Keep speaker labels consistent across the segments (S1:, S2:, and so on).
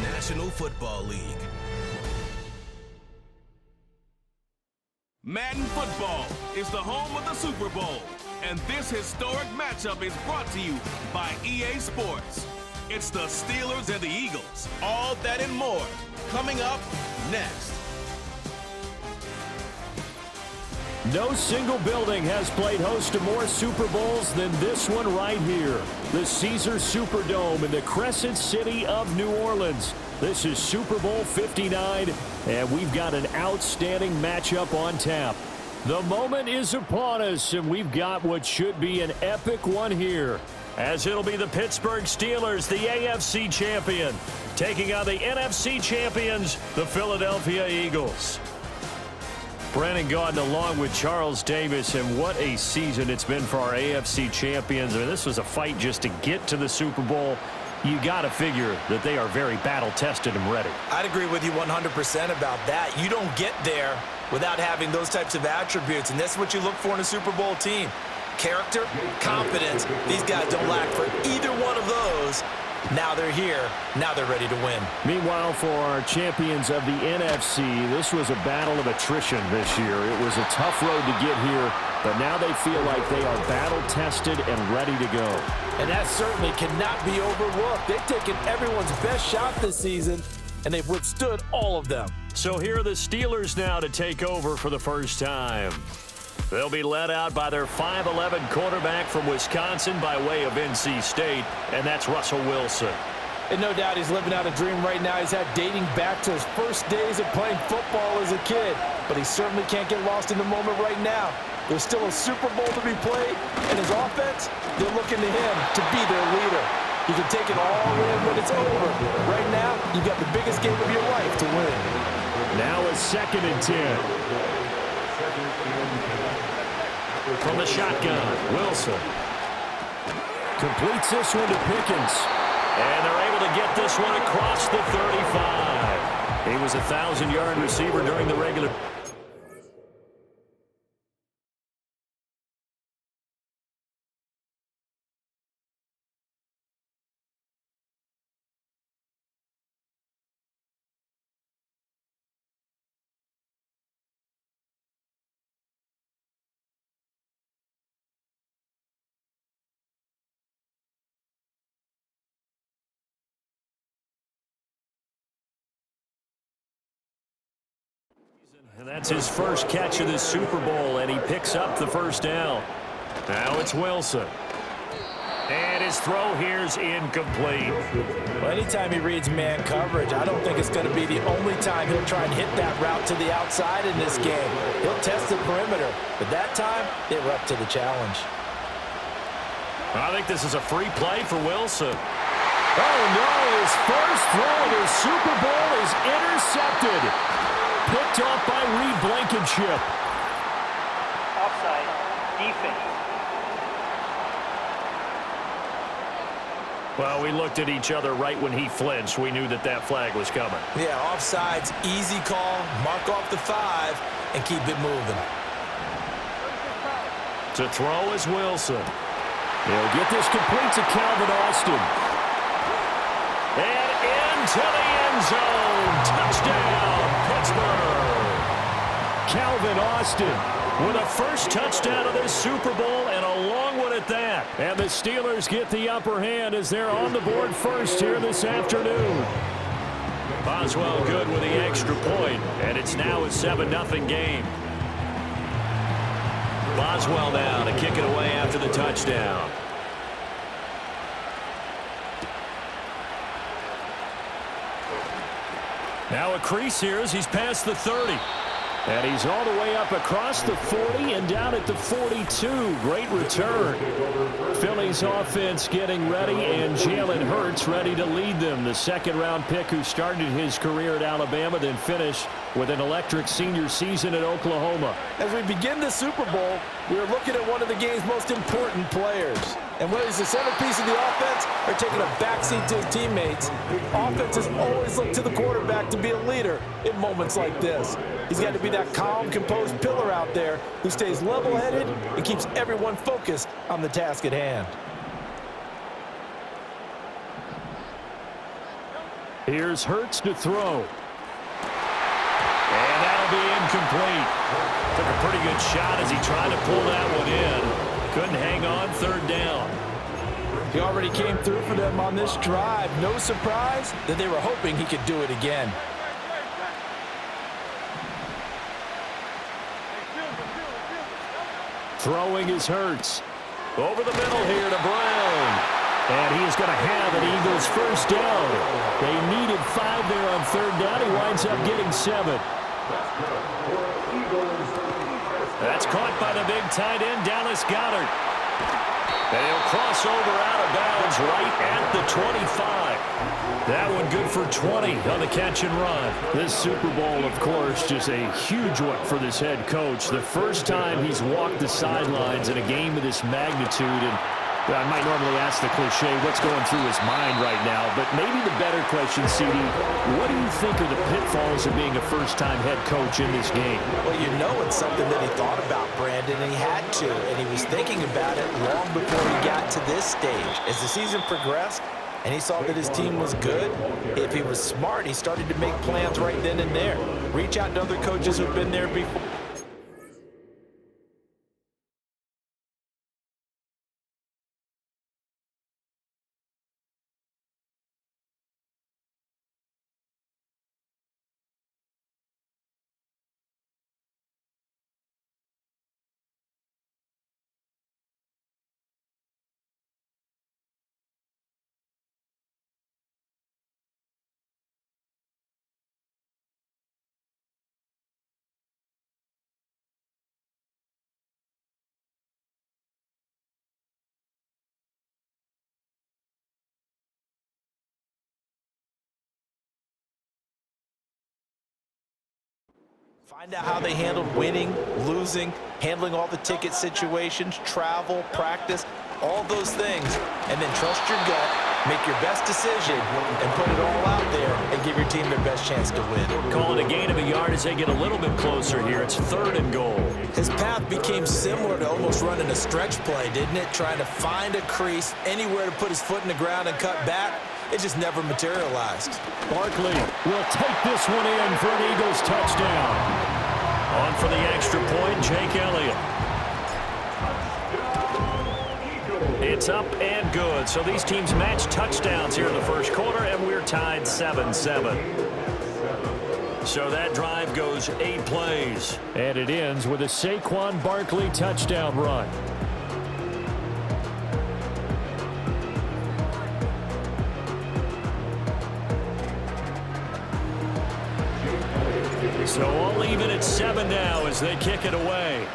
S1: National Football League. Madden Football is the home of the Super Bowl, and this historic matchup is brought to you by EA Sports. It's the Steelers and the Eagles. All that and more coming up next.
S2: No single building has played host to more Super Bowls than this one right here. The Caesars Superdome in the Crescent City of New Orleans. This is Super Bowl 59, and we've got an outstanding matchup on tap. The moment is upon us, and we've got what should be an epic one here, as it'll be the Pittsburgh Steelers, the AFC champion, taking on the NFC champions, the Philadelphia Eagles. Brandon Gaudin along with Charles Davis, and what a season it's been for our AFC champions. I mean, this was a fight just to get to the Super Bowl. You got to figure that they are very battle-tested and ready.
S3: I'd agree with you 100% about that. You don't get there without having those types of attributes, and that's what you look for in a Super Bowl team. Character, confidence. These guys don't lack for either one of those. Now they're here. Now they're ready to win.
S2: Meanwhile, for our champions of the NFC, this was a battle of attrition this year. It was a tough road to get here, but now they feel like they are battle-tested and ready to go.
S4: And that certainly cannot be overlooked. They've taken everyone's best shot this season, and they've withstood all of them.
S2: So here are the Steelers now to take over for the first time. They'll be led out by their 5'11" quarterback from Wisconsin by way of NC State, and that's Russell Wilson.
S4: And no doubt he's living out a dream right now. He's had dating back to his first days of playing football as a kid, but he certainly can't get lost in the moment right now. There's still a Super Bowl to be played, and his offense, they're looking to him to be their leader. You can take it all in when it's over. Right now, you've got the biggest game of your life to win.
S2: Now a 2nd and 10. From the shotgun, Wilson completes this one to Pickens. And they're able to get this one across the 35. He was a 1,000-yard receiver during the regular. And that's his first catch of this Super Bowl, and he picks up the first down. Now it's Wilson. And his throw here's incomplete.
S4: Well, anytime he reads man coverage, I don't think it's going to be the only time he'll try and hit that route to the outside in this game. He'll test the perimeter, but that time, they were up to the challenge.
S2: I think this is a free play for Wilson. Oh, no, his first throw of the Super Bowl is intercepted. Picked off by Reed Blankenship.
S5: Offside, defense.
S2: Well, we looked at each other right when he flinched. We knew that that flag was coming.
S3: Yeah, offsides, easy call, mark off the 5, and keep it moving.
S2: To throw is Wilson. He'll get this complete to Calvin Austin. And into the end zone. Touchdown, Pittsburgh. Calvin Austin with a first touchdown of this Super Bowl, and a long one at that. And the Steelers get the upper hand as they're on the board first here this afternoon. Boswell good with the extra point, and it's now a 7-0 game. Boswell now to kick it away after the touchdown. Now a crease here as he's past the 30. And he's all the way up across the 40 and down at the 42. Great return. Philly's offense getting ready, and Jalen Hurts ready to lead them. The second-round pick who started his career at Alabama, then finished with an electric senior season at Oklahoma.
S4: As we begin the Super Bowl, we are looking at one of the game's most important players. And when he's the centerpiece of the offense, they're taking a backseat to his teammates. Offenses always look to the quarterback to be a leader in moments like this. He's got to be that calm, composed pillar out there who stays level-headed and keeps everyone focused on the task at hand.
S2: Here's Hurts to throw. And that'll be incomplete. Took a pretty good shot as he tried to pull that one in. Couldn't hang on, third down.
S4: He already came through for them on this drive. No surprise that they were hoping he could do it again.
S2: Throwing is Hurts. Over the middle here to Brown. And he is going to have an Eagles first down. They needed 5 there on third down. He winds up getting 7. That's caught by the big tight end, Dallas Goedert. And he'll cross over out of bounds right at the 25. That one good for 20 on the catch and run. This Super Bowl, of course, just a huge one for this head coach. The first time he's walked the sidelines in a game of this magnitude. And I might normally ask the cliche, what's going through his mind right now? But maybe the better question, CD, what do you think are the pitfalls of being a first-time head coach in this game?
S3: Well, you know it's something that he thought about, Brandon, and he had to. And he was thinking about it long before he got to this stage. As the season progressed and he saw that his team was good, if he was smart, he started to make plans right then and there. Reach out to other coaches who've been there before. Find out how they handled winning, losing, handling all the ticket situations, travel, practice, all those things, and then trust your gut, make your best decision, and put it all out there and give your team their best chance to win.
S2: Calling a gain of a yard as they get a little bit closer here. It's 3rd and goal.
S3: His path became similar to almost running a stretch play, didn't it? Trying to find a crease, anywhere to put his foot in the ground and cut back. It just never materialized.
S2: Barkley will take this one in for an Eagles touchdown. On for the extra point, Jake Elliott. It's up and good. So these teams match touchdowns here in the first quarter, and we're tied 7-7. So that drive goes 8 plays. And it ends with a Saquon Barkley touchdown run. So all even at 7 now as they kick it away.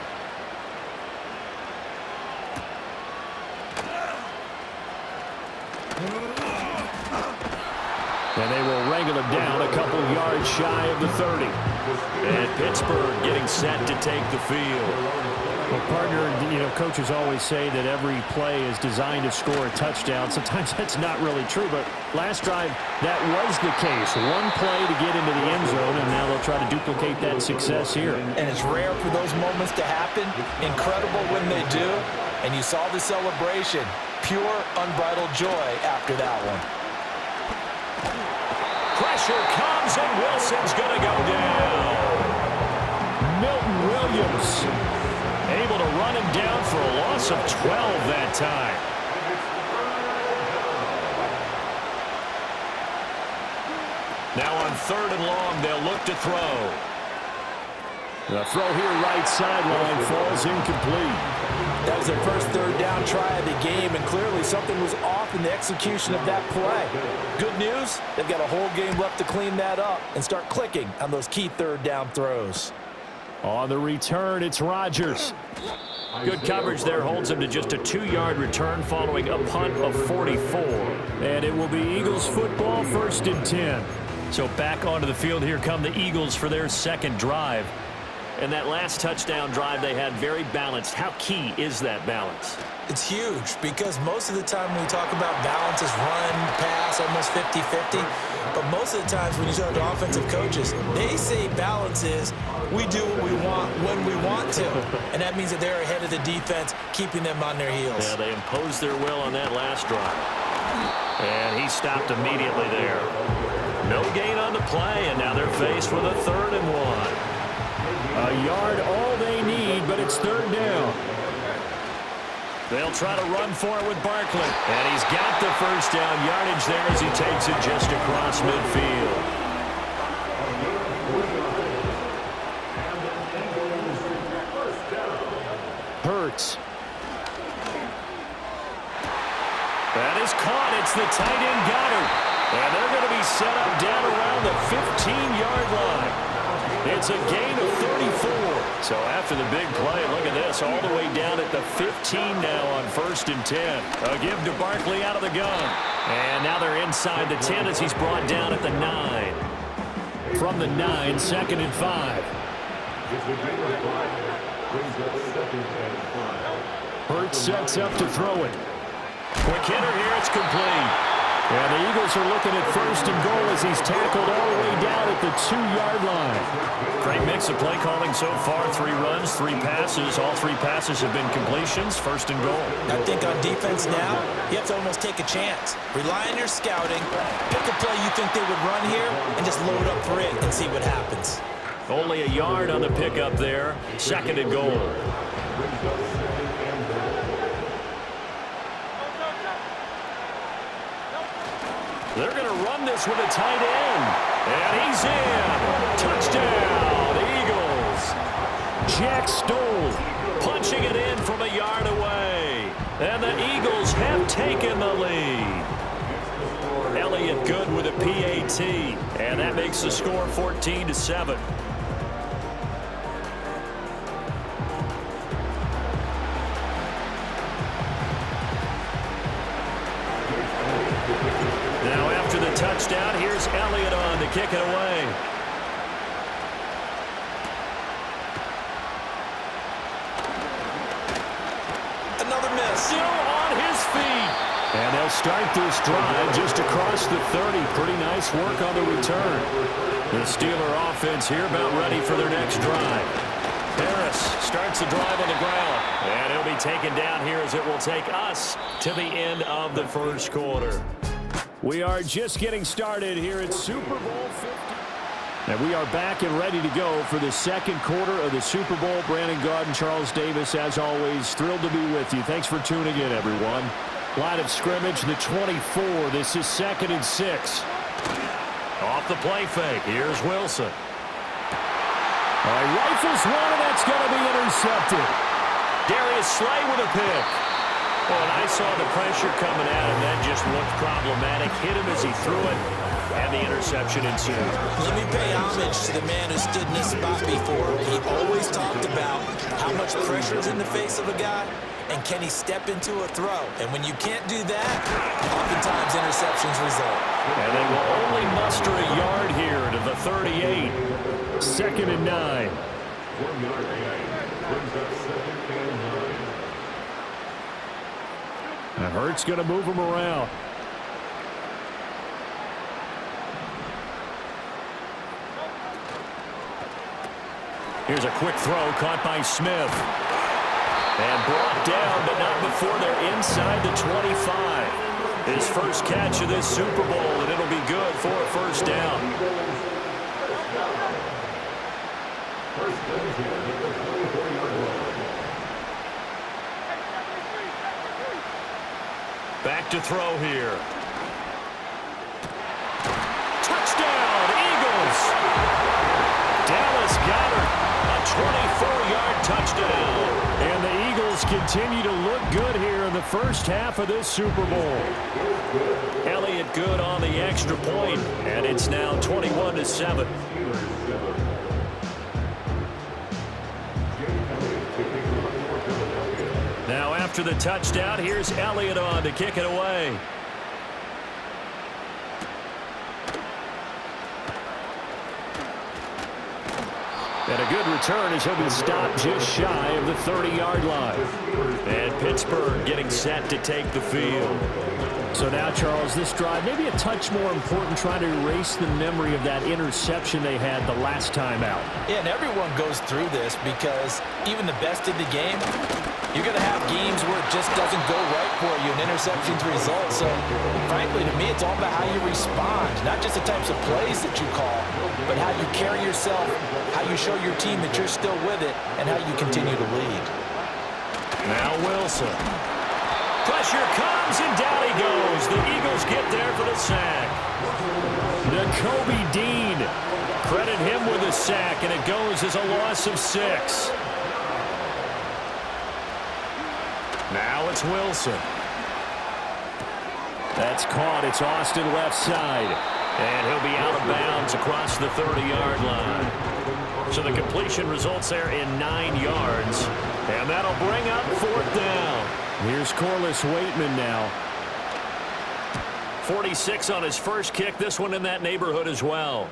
S2: And they will wrangle him down a couple yards shy of the 30. And Pittsburgh getting set to take the field. Well, partner, coaches always say that every play is designed to score a touchdown. Sometimes that's not really true, but last drive, that was the case. One play to get into the end zone, and now they'll try to duplicate that success here.
S3: And it's rare for those moments to happen. Incredible when they do. And you saw the celebration. Pure, unbridled joy after that one.
S2: Pressure comes, and Wilson's going to go down. Milton Williams able to run him down for a loss of 12 that time. Now on 3rd and long, they'll look to throw. The throw here right sideline falls incomplete.
S4: That was their first 3rd down try of the game, and clearly something was off in the execution of that play. Good news, they've got a whole game left to clean that up and start clicking on those key 3rd down throws.
S2: On the return, it's Rodgers. Good coverage there holds him to just a 2-yard return following a punt of 44. And it will be Eagles football, 1st and 10. So back onto the field, here come the Eagles for their 2nd drive. And that last touchdown drive they had very balanced. How key is that balance?
S3: It's huge because most of the time when we talk about balance is run, pass, almost 50-50. But most of the times when you talk to offensive coaches, they say balance is we do what we want when we want to. And that means that they're ahead of the defense, keeping them on their heels.
S2: Yeah, they imposed their will on that last drive. And he stopped immediately there. No gain on the play, and now they're faced with a 3rd and 1. A yard all they need, but it's 3rd down. They'll try to run for it with Barkley. And he's got the first down yardage there as he takes it just across midfield. Hurts. That is caught. It's the tight end Goddard. And they're going to be set up down around the 15-yard line. It's a gain of 34. So after the big play, look at this, all the way down at the 15 now on 1st and 10. A give to Barkley out of the gun. And now they're inside the 10 as he's brought down at the 9. From the 9, 2nd and 5. Hurts sets up to throw it. Quick hitter here, it's complete. And the Eagles are looking at 1st and goal as he's tackled all the way down at the 2-yard line. Great mix of play calling so far. 3 runs, 3 passes. All 3 passes have been completions. 1st and goal.
S3: I think on defense now, you have to almost take a chance. Rely on your scouting. Pick a play you think they would run here and just load up for it and see what happens.
S2: Only a yard on the pickup there. 2nd and goal. They're going to run this with a tight end. And he's in. Touchdown, Eagles. Jack Stoll punching it in from a yard away. And the Eagles have taken the lead. Elliott Good with a PAT. And that makes the score 14-7. Touchdown. Here's Elliott on to kick it away.
S3: Another miss.
S2: Still on his feet. And they'll start this drive just across the 30. Pretty nice work on the return. The Steeler offense here about ready for their next drive. Harris starts the drive on the ground. And it'll be taken down here as it will take us to the end of the 1st quarter. We are just getting started here at Super Bowl 50. And we are back and ready to go for the 2nd quarter of the Super Bowl. Brandon Gaudin, Charles Davis, as always, thrilled to be with you. Thanks for tuning in, everyone. Line of scrimmage, the 24. This is 2nd and 6. Off the play fake. Here's Wilson. All right, rifles one, and that's going to be intercepted. Darius Slay with a pick. Well, and I saw the pressure coming at him. That just looked problematic. Hit him as he threw it, and the interception ensued.
S3: Let me pay homage to the man who stood in this spot before. He always talked about how much pressure is in the face of a guy, and can he step into a throw. And when you can't do that, oftentimes interceptions result.
S2: And they will only muster a yard here to the 38. 2nd and 9. And Hurts going to move him around. Here's a quick throw caught by Smith. And brought down, but not before they're inside the 25. His first catch of this Super Bowl, and it'll be good for a 1st down. Back to throw here. Touchdown, Eagles! Dallas Goedert, a 24-yard touchdown. And the Eagles continue to look good here in the 1st half of this Super Bowl. Elliott Good on the extra point, and it's now 21-7. Now after the touchdown, here's Elliott on to kick it away. And a good return as he'll be stopped just shy of the 30-yard line. And Pittsburgh getting set to take the field. So now, Charles, this drive maybe a touch more important, trying to erase the memory of that interception they had the last time out.
S3: Yeah, and everyone goes through this because even the best in the game, You're going to have games where it just doesn't go right for you, and interceptions result. So, frankly, to me, it's all about how you respond, not just the types of plays that you call, but how you carry yourself, how you show your team that you're still with it, and how you continue to lead.
S2: Now Wilson. Pressure comes, and down he goes. The Eagles get there for the sack. Nakobe Dean. Credit him with a sack, and it goes as a loss of 6. Now it's Wilson. That's caught. It's Austin left side. And he'll be out of bounds across the 30-yard line. So the completion results there in 9 yards. And that'll bring up 4th down. Here's Corliss Waitman now. 46 on his first kick. This one in that neighborhood as well.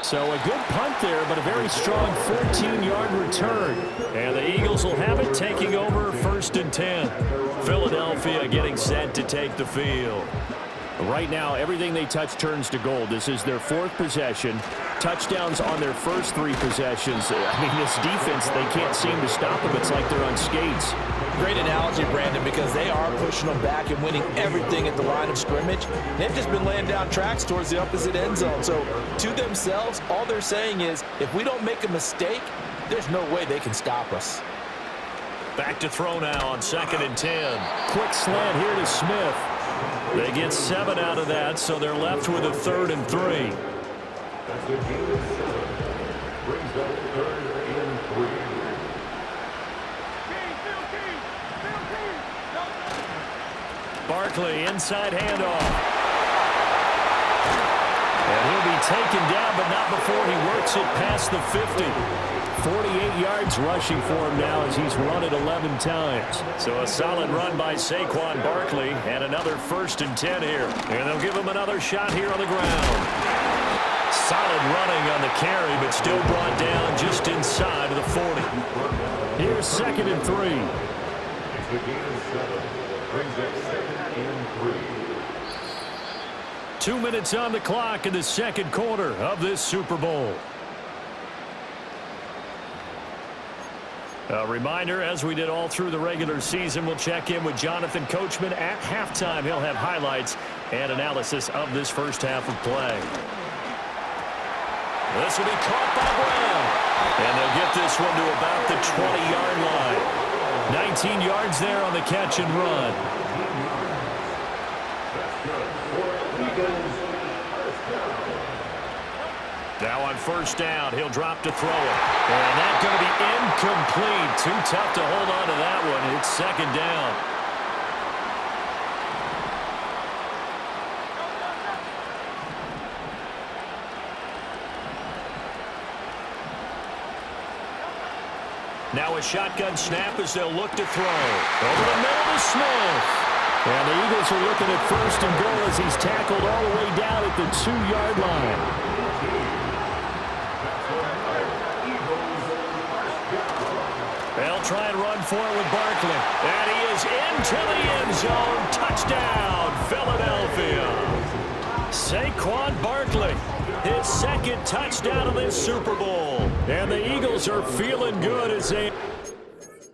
S2: So a good punt there, but a very strong 14-yard return. And the Eagles will have it, taking over 1st and 10. Philadelphia getting set to take the field. Right now, everything they touch turns to gold. This is their 4th possession. Touchdowns on their first 3 possessions. I mean, this defense, they can't seem to stop them. It's like they're on skates.
S4: Great analogy, Brandon, because they are pushing them back and winning everything at the line of scrimmage. They've just been laying down tracks towards the opposite end zone. So to themselves, all they're saying is, if we don't make a mistake, there's no way they can stop us.
S2: Back to throw now on 2nd and 10. Quick slant here to Smith. They get 7 out of that, so they're left with a 3rd and 3.
S5: Brings up 3rd and 3.
S2: Barkley, inside handoff. And he'll be taken down, but not before he works it past the 50. 48 yards rushing for him now as he's run it 11 times. So a solid run by Saquon Barkley, and another 1st and 10 here. And they'll give him another shot here on the ground. Solid running on the carry, but still brought down just inside of the 40. Here's 2nd and 3.
S5: It's the gain of 7. Brings up 2nd and 3.
S2: 2 minutes on the clock in the 2nd quarter of this Super Bowl. A reminder, as we did all through the regular season, we'll check in with Jonathan Coachman at halftime. He'll have highlights and analysis of this first half of play. This will be caught by Brown. And they'll get this one to about the 20-yard line. 19 yards there on the catch and run. Now on 1st down, he'll drop to throw it. And that's going to be incomplete. Too tough to hold on to that one. It's 2nd down. Now a shotgun snap as they'll look to throw. Over the middle to Smith. And the Eagles are looking at 1st and goal as he's tackled all the way down at the 2-yard line. They'll try and run for it with Barkley. And he is into the end zone. Touchdown, Philadelphia. Saquon Barkley, his 2nd touchdown of this Super Bowl. And the Eagles are feeling good as they extend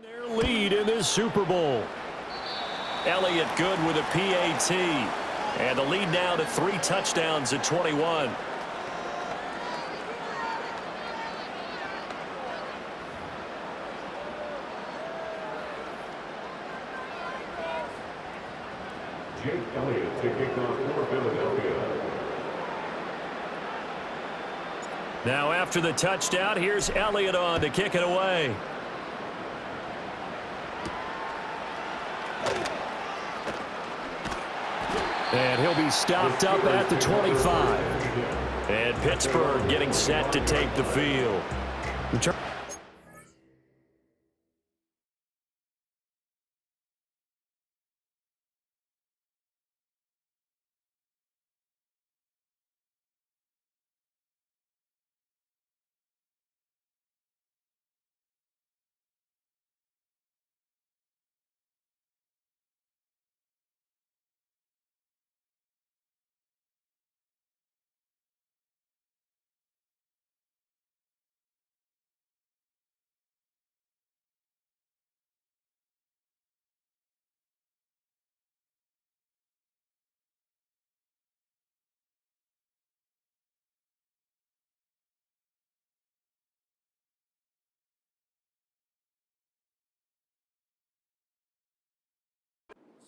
S2: their lead in this Super Bowl. Elliott good with a PAT. And the lead now to 3 touchdowns at 21.
S5: Jake Elliott to kick off for Philadelphia.
S2: Now after the touchdown, here's Elliott on to kick it away. And he'll be stopped up at the 25. And Pittsburgh getting set to take the field.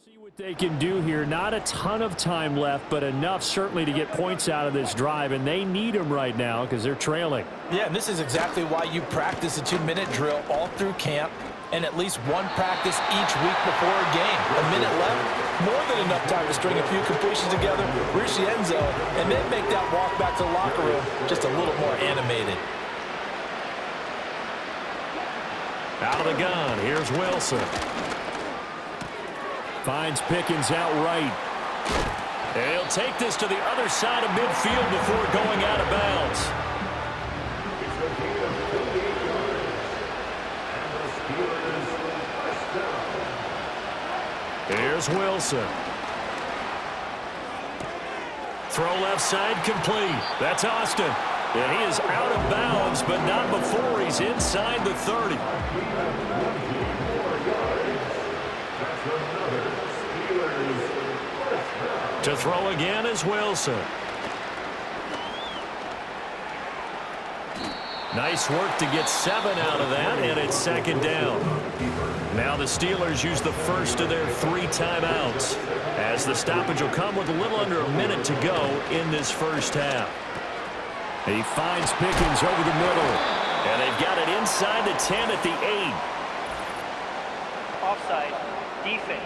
S2: See what they can do here. Not a ton of time left, but enough certainly to get points out of this drive, and they need them right now because they're trailing.
S4: Yeah, and this is exactly why you practice a 2-minute drill all through camp and at least one practice each week before a game. A minute left, more than enough time to string a few completions together, reach the end zone, and then make that walk back to the locker room just a little more animated.
S2: Out of the gun, here's Wilson. Finds Pickens out right. And he'll take this to the other side of midfield before going out of bounds.
S5: It's a gain of 38 yards. And the Steelers first down.
S2: Here's Wilson. Throw left side complete. That's Austin. And he is out of bounds, but not before he's inside the 30. To throw again is Wilson. Nice work to get 7 out of that, and it's second down. Now the Steelers use the first of their 3 timeouts, as the stoppage will come with a little under a minute to go in this first half. He finds Pickens over the middle, and they've got it inside the 10 at the 8.
S6: Offside, defense.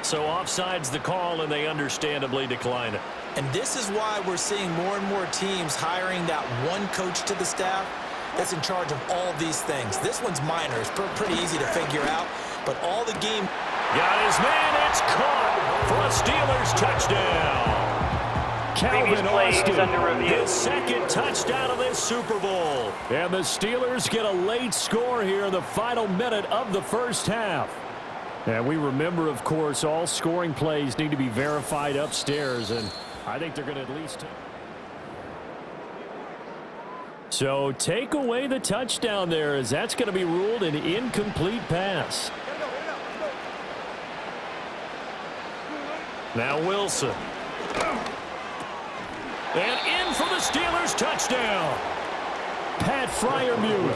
S2: So offside's the call, and they understandably decline it.
S3: And this is why we're seeing more and more teams hiring that one coach to the staff that's in charge of all these things. This one's minor. It's pretty easy to figure out, but all the game...
S2: Got his man. It's caught for a Steelers touchdown. Calvin Austin, his second touchdown of this Super Bowl. And the Steelers get a late score here in the final minute of the first half. And we remember, of course, all scoring plays need to be verified upstairs, and I think they're going to at least... So take away the touchdown there, as that's going to be ruled an incomplete pass. Now Wilson. And in for the Steelers touchdown. Pat Freiermuth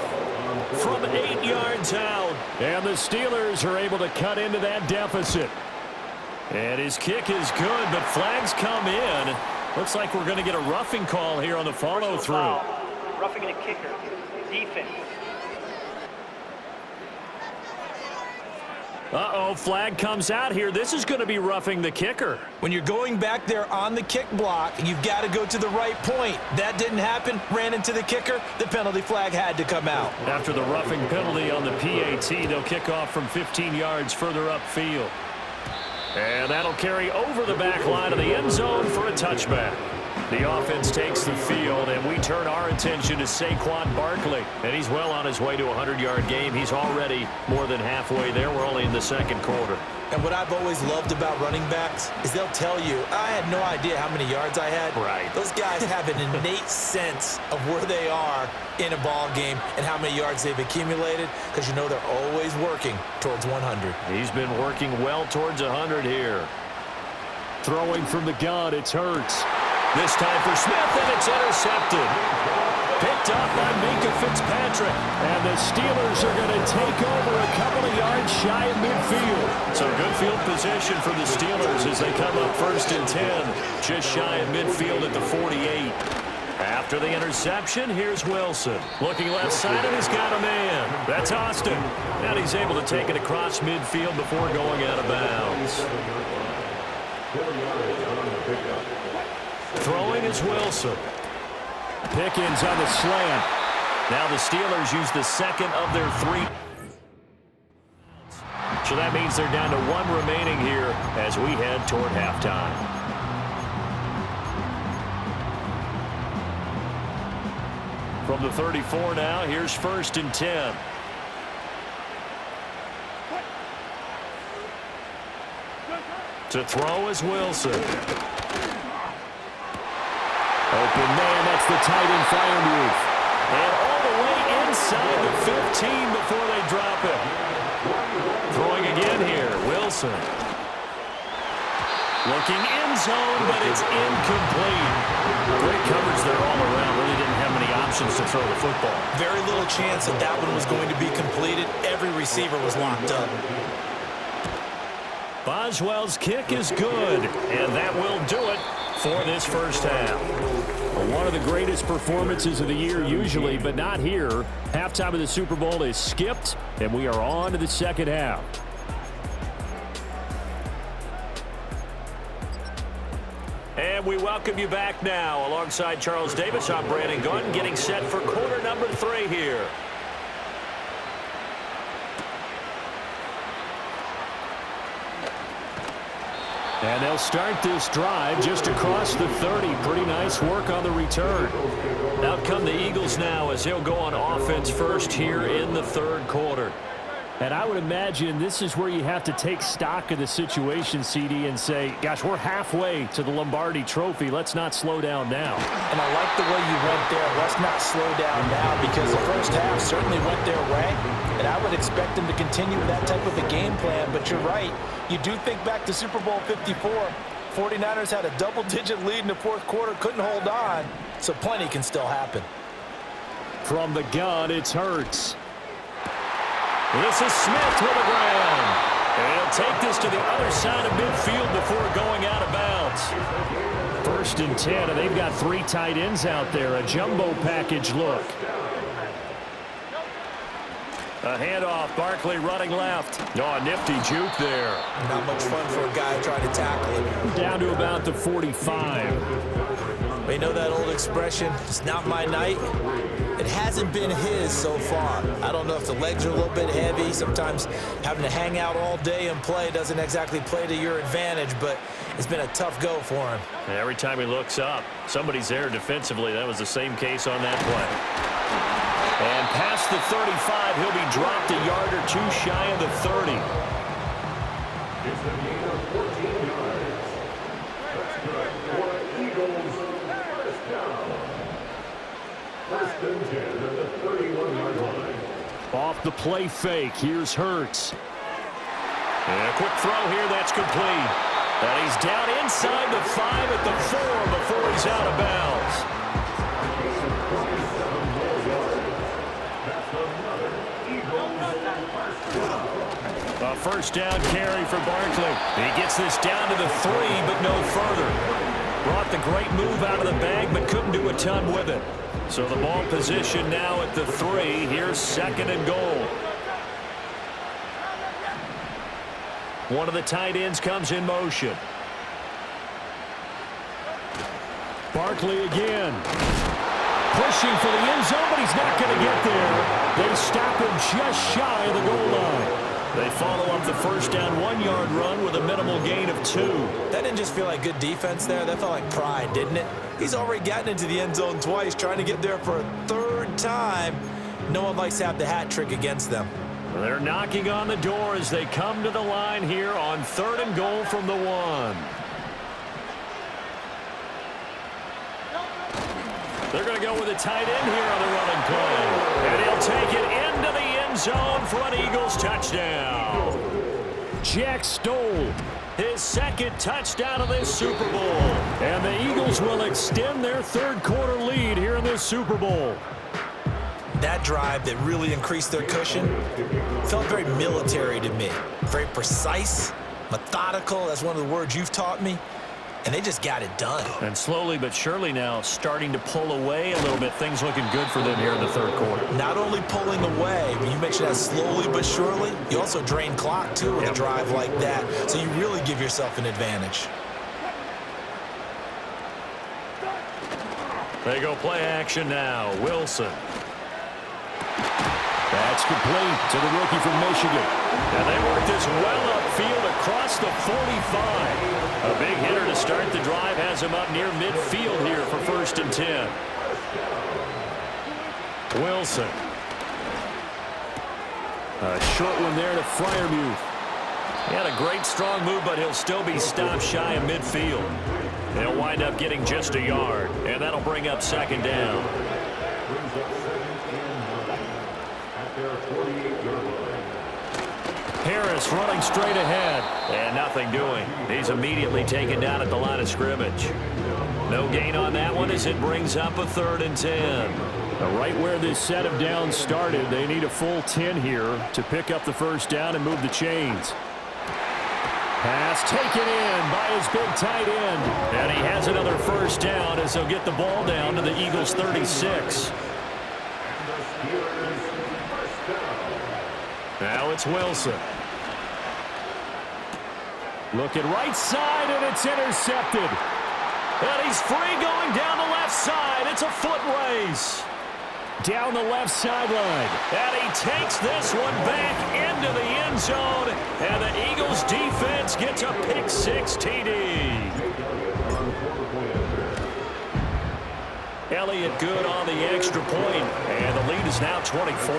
S2: from 8 yards out. And the Steelers are able to cut into that deficit. And his kick is good, but flags come in. Looks like we're going to get a roughing call here on the follow-through.
S6: Roughing the kicker. Defense.
S2: Uh-oh, flag comes out here. This is going to be roughing the kicker.
S3: When you're going back there on the kick block, you've got to go to the right point. That didn't happen. Ran into the kicker. The penalty flag had to come out.
S2: After the roughing penalty on the PAT, they'll kick off from 15 yards further upfield. And that'll carry over the back line of the end zone for a touchback. The offense takes the field, and we turn our attention to Saquon Barkley. And he's well on his way to a 100-yard game. He's already more than halfway there. We're only in the second quarter.
S3: And what I've always loved about running backs is they'll tell you, I had no idea how many yards I had.
S2: Right.
S3: Those guys have an innate sense of where they are in a ball game and how many yards they've accumulated, because you know they're always working towards 100.
S2: He's been working well towards 100 here. Throwing from the gun, it's Hurts. This time for Smith, and it's intercepted. Picked up by Minka Fitzpatrick. And the Steelers are going to take over a couple of yards shy of midfield. So good field position for the Steelers as they come up 1st and 10. Just shy of midfield at the 48. After the interception, here's Wilson. Looking left side, and he's got a man. That's Austin. And he's able to take it across midfield before going out of bounds. Throwing is Wilson. Pickens on the slant. Now the Steelers use the second of their 3. So that means they're down to 1 remaining here as we head toward halftime. From the 34 now, here's 1st and 10. To throw is Wilson. Open man, that's the tight end Freiermuth. And all the way inside the 15 before they drop it. Throwing again here, Wilson. Looking end zone, but it's incomplete. Great coverage there all around. Really didn't have many options to throw the football.
S3: Very little chance that that one was going to be completed. Every receiver was locked up.
S2: Boswell's kick is good, and that will do it for this first half. Well, one of the greatest performances of the year usually, but not here. Halftime of the Super Bowl is skipped, and we are on to the second half. And we welcome you back now. Alongside Charles Davis, I'm Brandon Gunn, getting set for quarter number 3 here. And they'll start this drive just across the 30. Pretty nice work on the return. Out come the Eagles now as they'll go on offense first here in the third quarter. And I would imagine this is where you have to take stock of the situation, CD, and say, gosh, we're halfway to the Lombardi Trophy. Let's not slow down now.
S4: And I like the way you went there. Let's not slow down now, because the first half certainly went their way. And I would expect them to continue with that type of a game plan. But you're right. You do think back to Super Bowl 54. 49ers had a double-digit lead in the fourth quarter, couldn't hold on. So plenty can still happen.
S2: From the gun, it's Hurts. This is Smith with a grab. And he'll take this to the other side of midfield before going out of bounds. 1st and 10, and they've got 3 tight ends out there. A jumbo package look. A handoff, Barkley running left. Oh, a nifty juke there.
S3: Not much fun for a guy trying to tackle him.
S2: Down to about the 45.
S3: We know that old expression, it's not my night. It hasn't been his so far. I don't know if the legs are a little bit heavy. Sometimes having to hang out all day and play doesn't exactly play to your advantage, but it's been a tough go for him.
S2: And every time he looks up, somebody's there defensively. That was the same case on that play. And past the 35, he'll be dropped a yard or 2 shy of the 30.
S5: It's a gain of 14 yards. That's good for Eagles. First down. 1st and 10 at the 31-yard line.
S2: Off the play fake, here's Hurts. And a quick throw here, that's complete. And he's down inside the 5 at the 4 before he's out of bounds. A first down carry for Barkley. He gets this down to the 3, but no further. Brought the great move out of the bag, but couldn't do a ton with it. So the ball position now at the 3. Here's 2nd and goal. One of the tight ends comes in motion. Barkley again. Pushing for the end zone, but he's not going to get there. They stop him just shy of the goal line. They follow up the first down 1-yard run with a minimal gain of 2.
S3: That didn't just feel like good defense there. That felt like pride, didn't it? He's already gotten into the end zone twice, trying to get there for a 3rd time. No one likes to have the hat trick against them.
S2: They're knocking on the door as they come to the line here on 3rd and goal from the 1. They're going to go with a tight end here on the running play. And he'll take it into the end zone for an Eagles touchdown. Jack Stoll, his 2nd touchdown of this Super Bowl. And the Eagles will extend their 3rd quarter lead here in this Super Bowl.
S3: That drive that really increased their cushion felt very military to me. Very precise, methodical. That's one of the words you've taught me. And they just got it done.
S2: And slowly but surely now starting to pull away a little bit. Things looking good for them here in the 3rd quarter.
S3: Not only pulling away, but you mentioned that slowly but surely. You also drain clock, too, with a drive like that. So you really give yourself an advantage.
S2: They go play action now. Wilson. That's complete to the rookie from Michigan. And they work this well upfield across the 45. A big hitter to start the drive has him up near midfield here for 1st and 10. Wilson. A short one there to Freiermuth. He had a great strong move, but he'll still be stopped shy of midfield. They'll wind up getting just a yard, and that'll bring up 2nd down. Harris running straight ahead, and nothing doing. He's immediately taken down at the line of scrimmage. No gain on that one as it brings up a 3rd and 10. Right where this set of downs started, they need a full 10 here to pick up the first down and move the chains. Pass taken in by his big tight end. And he has another first down as he'll get the ball down to the Eagles' 36. Now it's Wilson. Looking right side, and it's intercepted. And he's free going down the left side. It's a foot race. Down the left sideline. And he takes this one back into the end zone. And the Eagles defense gets a pick-6 TD. Elliott good on the extra point, and the lead is now 24.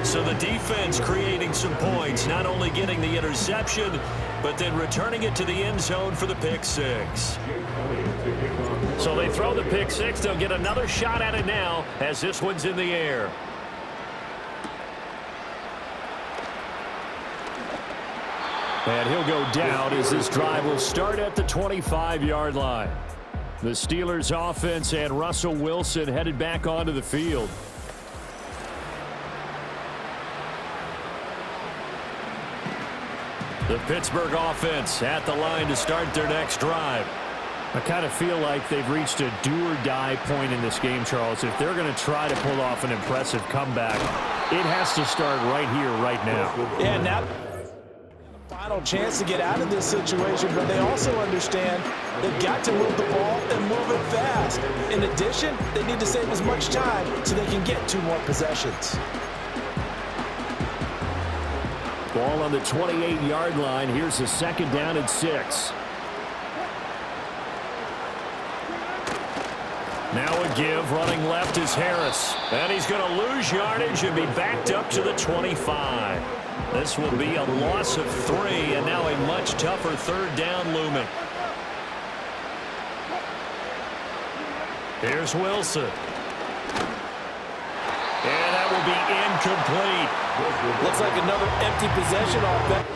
S2: So the defense creating some points, not only getting the interception, but then returning it to the end zone for the pick-6. So they throw the pick-6. They'll get another shot at it now as this one's in the air. And he'll go down as this drive will start at the 25-yard line. The Steelers offense and Russell Wilson headed back onto the field. The Pittsburgh offense at the line to start their next drive. I kind of feel like they've reached a do-or-die point in this game, Charles. If they're going to try to pull off an impressive comeback, it has to start right here, right now.
S4: Yeah, now final chance to get out of this situation, but they also understand they've got to move the ball and move it fast. In addition, they need to save as much time so they can get 2 more possessions.
S2: Ball on the 28-yard line. Here's a second down and 6. Now a give, running left is Harris. And he's going to lose yardage and be backed up to the 25. This will be a loss of 3, and now a much tougher third down looming. Here's Wilson. And that will be incomplete.
S4: Looks like another empty possession offense.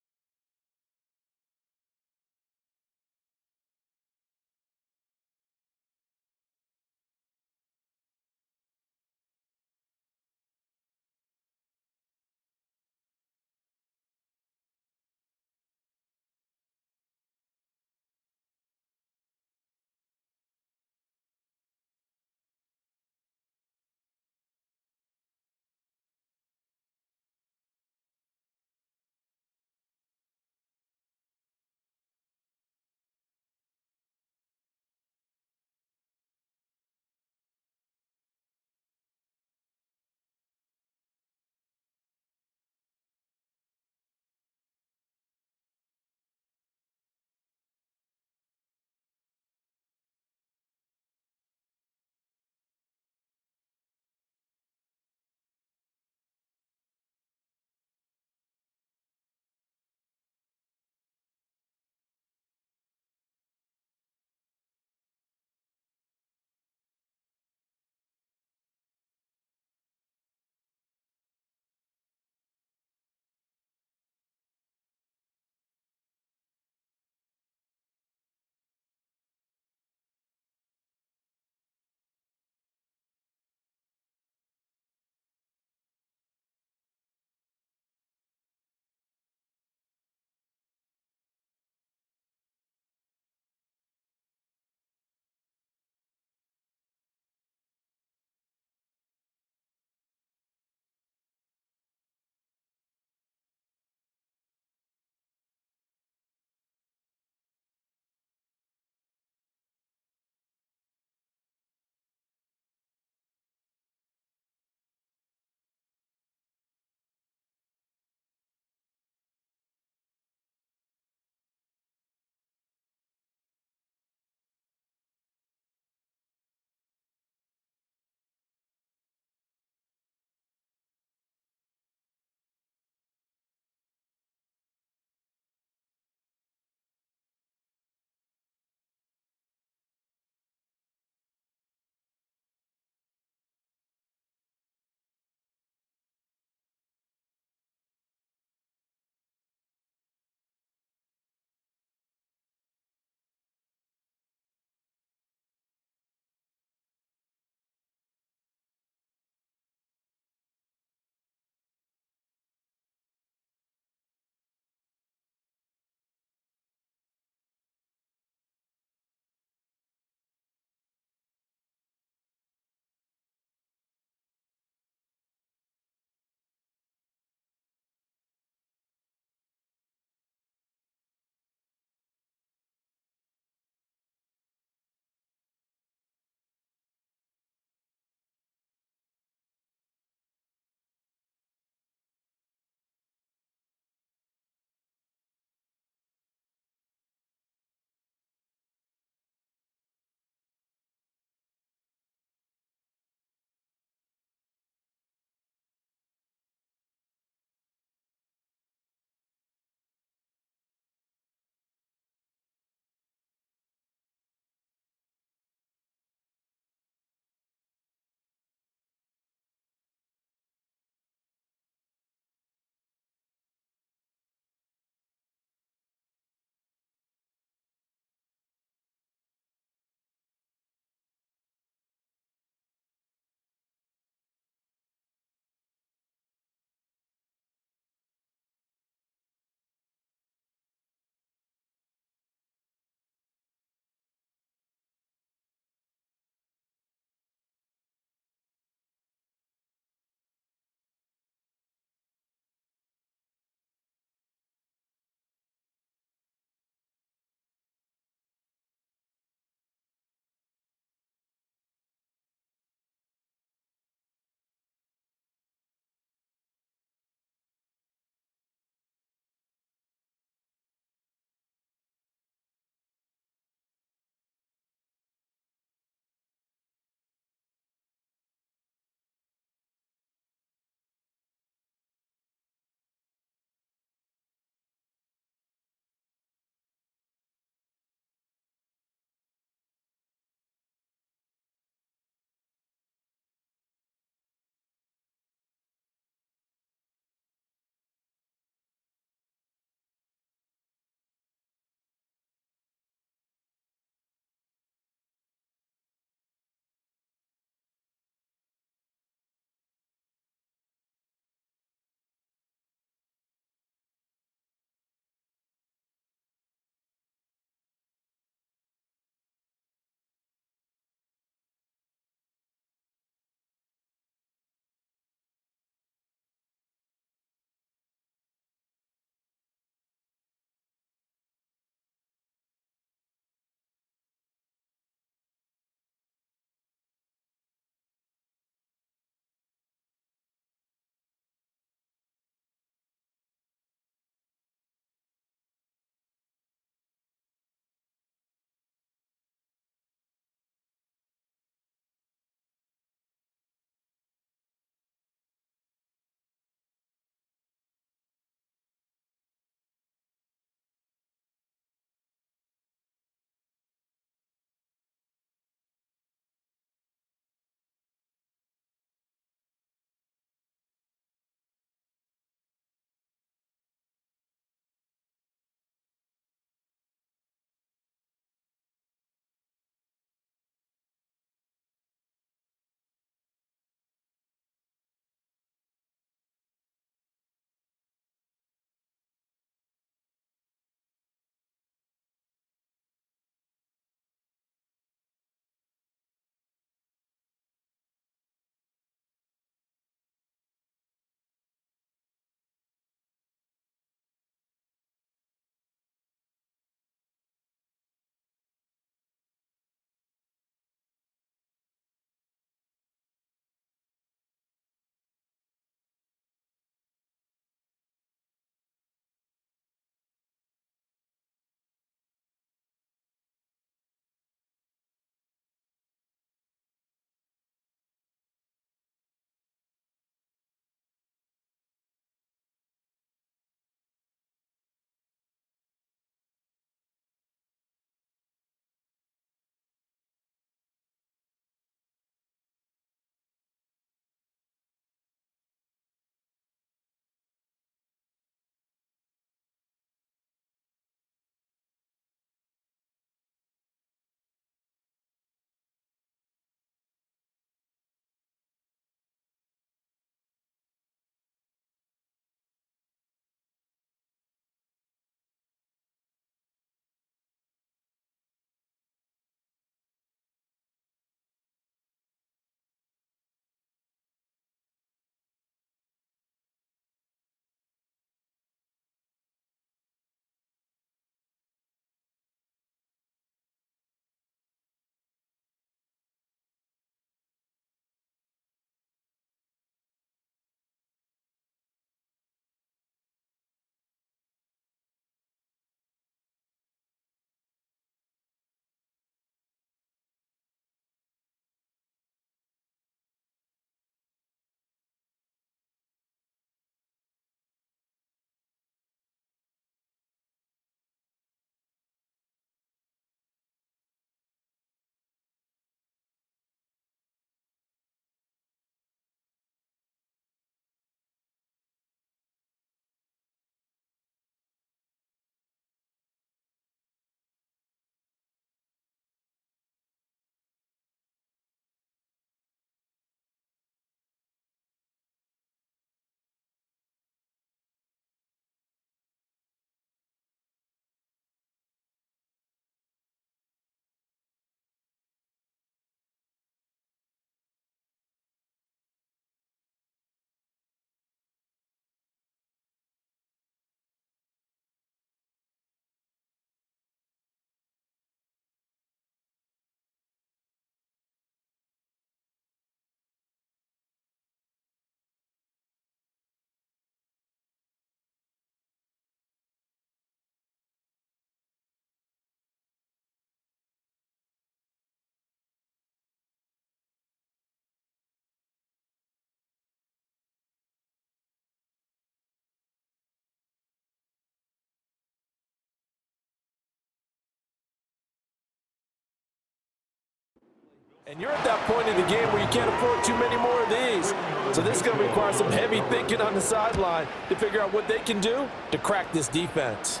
S4: And you're at that point in the game where you can't afford too many more of these. So this is going to require some heavy thinking on the sideline to figure out what they can do to crack this defense.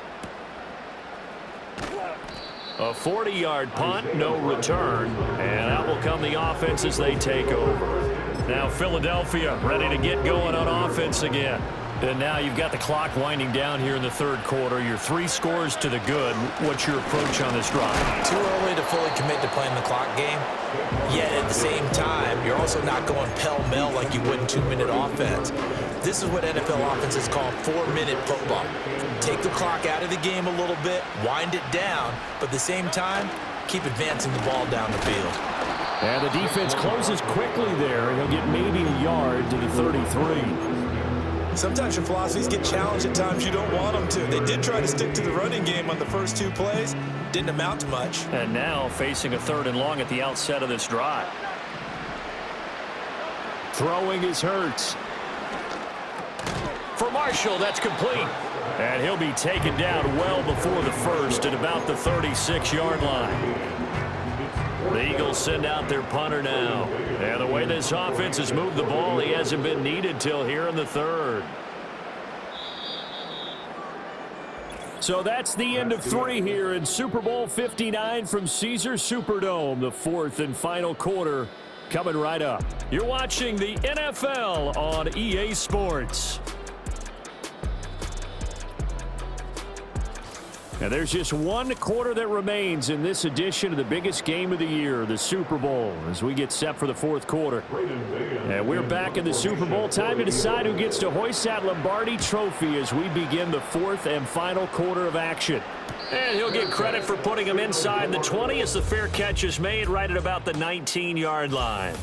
S2: A 40-yard punt, no return, and out will come the offense as they take over. Now Philadelphia ready to get going on offense again. And now you've got the clock winding down here in the third quarter. You're 3 scores to the good. What's your approach on this drive?
S3: Too early to fully commit to playing the clock game. Yet at the same time, you're also not going pell-mell like you would in 2-minute offense. This is what NFL offenses call 4-minute football. Take the clock out of the game a little bit, wind it down, but at the same time, keep advancing the ball down the field.
S2: And the defense closes quickly there. He'll get maybe a yard to the 33.
S3: Sometimes your philosophies get challenged at times you don't want them to. They did try to stick to the running game on the first 2 plays. Didn't amount to much.
S2: And now facing a 3rd and long at the outset of this drive. Throwing is Hurts. For Marshall, that's complete. And he'll be taken down well before the first at about the 36-yard line. The Eagles send out their punter now. And the way this offense has moved the ball, he hasn't been needed till here in the 3rd. So that's the end of 3 here in Super Bowl 59 from Caesars Superdome. The 4th and final quarter coming right up. You're watching the NFL on EA Sports. And there's just 1 quarter that remains in this edition of the biggest game of the year, the Super Bowl, as we get set for the 4th quarter. And we're back in the Super Bowl. Time to decide who gets to hoist that Lombardi trophy as we begin the 4th and final quarter of action. And he'll get credit for putting him inside the 20 as the fair catch is made right at about the 19-yard line.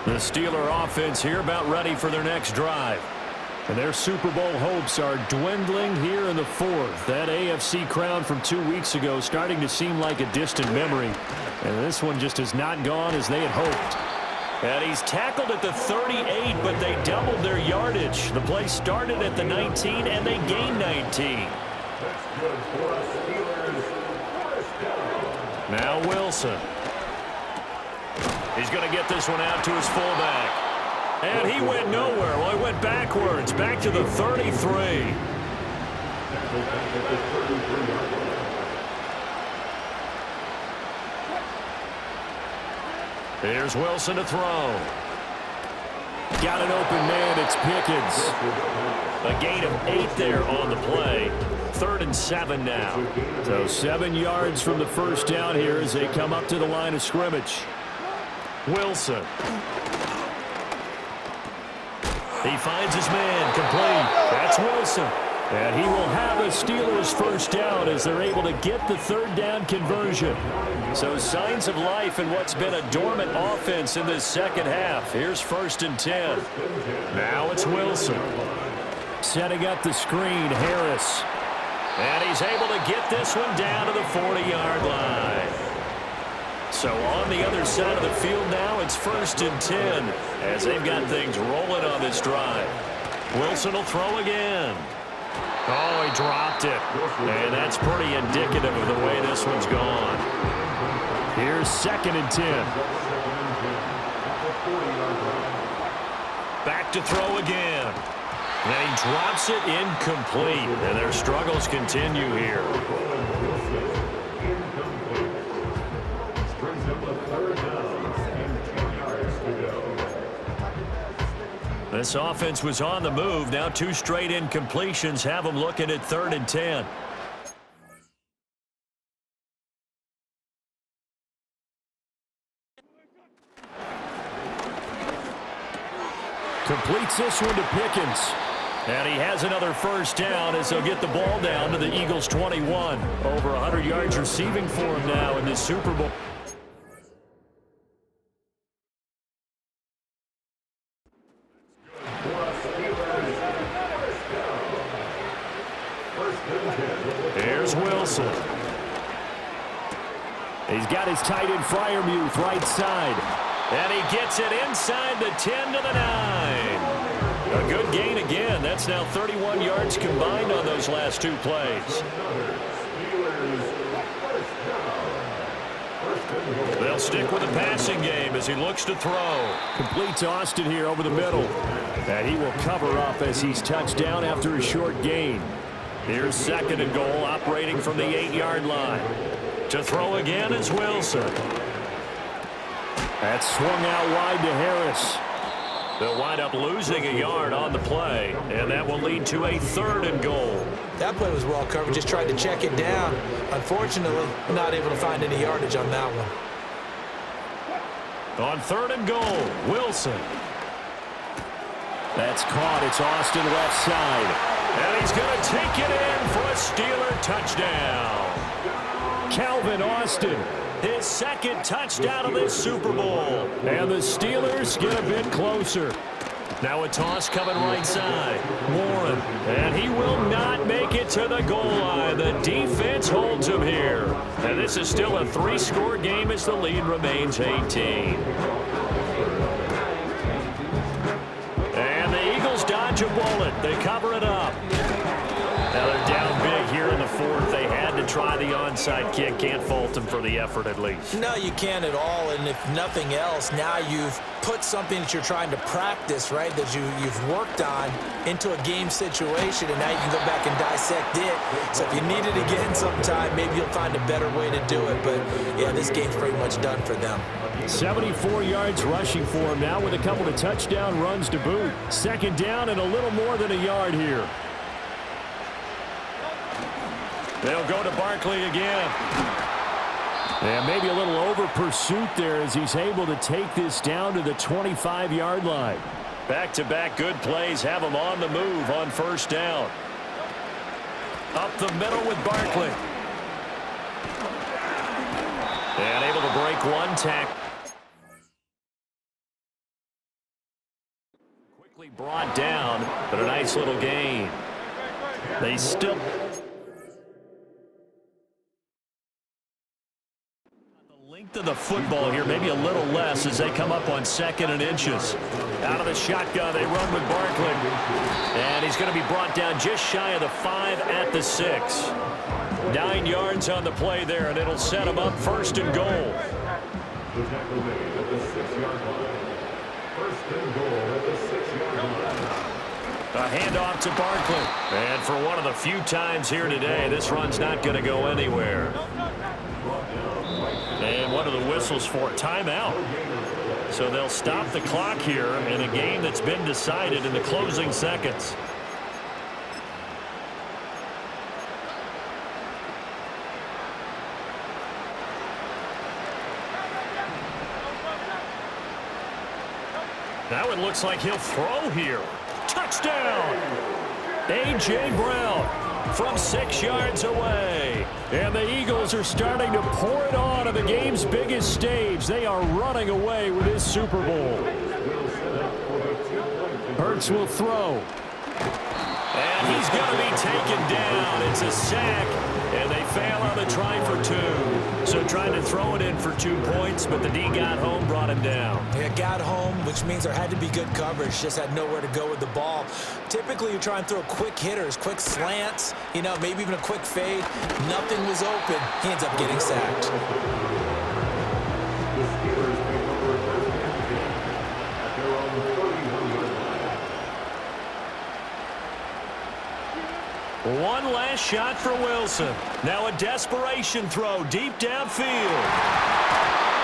S2: The Steeler offense here about ready for their next drive. And their Super Bowl hopes are dwindling here in the 4th. That AFC crown from 2 weeks ago starting to seem like a distant memory. And this one just has not gone as they had hoped. And he's tackled at the 38, but they doubled their yardage. The play started at the 19, and they gained 19. Now Wilson. He's going to get this one out to his fullback. And he went nowhere. Well, he went backwards, back to the 33. Here's Wilson to throw. Got an open man. It's Pickens. A gain of 8 there on the play. 3rd and 7 now. So 7 yards from the first down here as they come up to the line of scrimmage. Wilson. He finds his man, complete. That's Wilson. And he will have a Steelers first down as they're able to get the 3rd down conversion. So signs of life in what's been a dormant offense in this second half. Here's 1st and 10. Now it's Wilson. Setting up the screen, Harris. And he's able to get this one down to the 40-yard line. So on the other side of the field now, it's 1st and 10 as they've got things rolling on this drive. Wilson will throw again. Oh, he dropped it. And that's pretty indicative of the way this one's gone. Here's 2nd and 10. Back to throw again. And he drops it incomplete. And their struggles continue here. This offense was on the move. Now 2 straight incompletions have them looking at 3rd and 10. Completes this one to Pickens. And he has another first down as they'll get the ball down to the Eagles' 21. Over 100 yards receiving for him now in this Super Bowl. Here's Wilson. He's got his tight end Freiermuth right side. And he gets it inside the 10 to the 9. A good gain again. That's now 31 yards combined on those last two plays. They'll stick with the passing game as he looks to throw. Complete to Austin here over the middle. And he will cover up as he's touched down after a short gain. Here's 2nd and goal, operating from the 8-yard line. To throw again is Wilson. That's swung out wide to Harris. They'll wind up losing a yard on the play, and that will lead to a 3rd and goal.
S3: That play was well covered. Just tried to check it down. Unfortunately, not able to find any yardage on that one.
S2: On 3rd and goal, Wilson. That's caught. It's Austin left side. And he's going to take it in for a Steeler touchdown. Calvin Austin, his 2nd touchdown of this Super Bowl. And the Steelers get a bit closer. Now a toss coming right side. Warren. And he will not make it to the goal line. The defense holds him here. And this is still a 3-score game as the lead remains 18. And the Eagles dodge a bullet. They cover it up. Now they're down big here in the 4th. They had to try the onside kick. Can't fault them for the effort at least.
S3: No, you can't at all. And if nothing else, now you've put something that you're trying to practice, right, that you've worked on into a game situation, and now you can go back and dissect it. So if you need it again sometime, maybe you'll find a better way to do it. But, yeah, this game's pretty much done for them.
S2: 74 yards rushing for him now with a couple of touchdown runs to boot. 2nd down and a little more than a yard here. They'll go to Barkley again. And maybe a little over pursuit there as he's able to take this down to the 25-yard line. Back-to-back good plays have him on the move on 1st down. Up the middle with Barkley. And able to break one tackle. Quickly brought down, but a nice little gain. They still... to the football here, maybe a little less as they come up on 2nd and inches. Out of the shotgun, they run with Barkley. And he's going to be brought down just shy of the 5 at the 6. 9 yards on the play there, and it'll set him up 1st and goal.
S5: The tackle made at the 6-yard line. 1st and goal at the 6-yard line.
S2: A handoff to Barkley. And for one of the few times here today, this run's not going to go anywhere. And one of the whistles for a timeout. So they'll stop the clock here in a game that's been decided in the closing seconds. Now it looks like he'll throw here. Touchdown! A.J. Brown from 6 yards away. And the Eagles are starting to pour it on the game's biggest stage. They are running away with this Super Bowl. Hurts will throw. And he's going to be taken down. It's a sack, and they fail on the try for 2. So trying to throw it in for 2 points, but the D got home, brought him down.
S3: Yeah, got home, which means there had to be good coverage. Just had nowhere to go with the ball. Typically, you try and throw quick hitters, quick slants, you know, maybe even a quick fade. Nothing was open. He ends up getting sacked.
S2: One last shot for Wilson. Now a desperation throw deep downfield.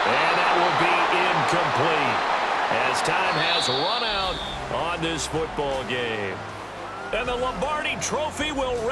S2: And that will be incomplete as time has run out on this football game. And the Lombardi Trophy will